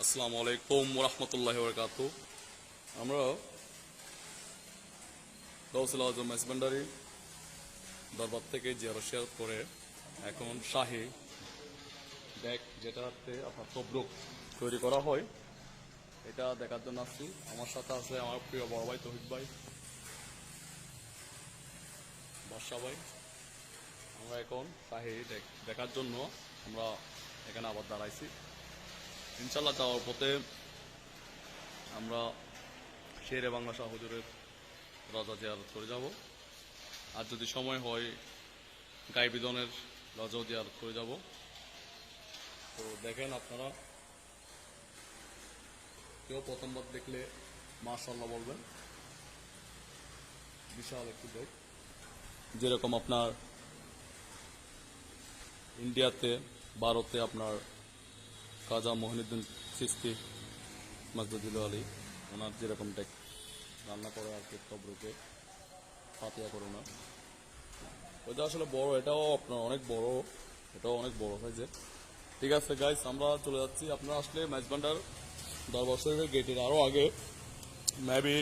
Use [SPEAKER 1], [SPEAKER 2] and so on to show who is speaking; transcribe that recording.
[SPEAKER 1] আসসালামু আলাইকুম ওরহমতুল্লাহি ওয়াবারাকাতু। আমরা গৌসুল আজম মেজবান্ডারি দরবার থেকে জিয়ারত করে এখন শাহী ব্যাগ, যেটাতে আপনার তবরুক তৈরি করা হয়, এটা দেখার জন্য আসছি। আমার সাথে আছে আমার প্রিয় বড় ভাই তৌহিদ ভাই, বাদশা ভাই। আমরা এখন শাহী দেখার জন্য আমরা এখানে আবার দাঁড়াইছি। ইনশাল্লাহ যাওয়ার পথে আমরা শেরে বাংলা শাহ হুজুরের রজা জিয়ারত করে যাব, আর যদি সময় হয় গাইবিদনের রজাও জিয়ারত করে যাব। তো দেখেন আপনারা, কেউ প্রথমবার দেখলে মাশাআল্লাহ বলবেন। বিশাল একটি ব্যাগ, যেরকম আপনার ইন্ডিয়াতে, ভারতে আপনার খাজা মহিনুদ্দিন চিশতি মসজিদুল আলী ওনার যেরকম ডেক রান্না করে আর কি, তবরুকে ফাতিয়া করে ওনার, ওইটা আসলে বড়, এটাও আপনার অনেক বড়, এটাও অনেক বড় সাইজের। ঠিক আছে গাইস, আমরা চলে যাচ্ছি। আপনারা আসলে মেজবান্ডার দরবার শরীফের গেটের আরও আগে মেবি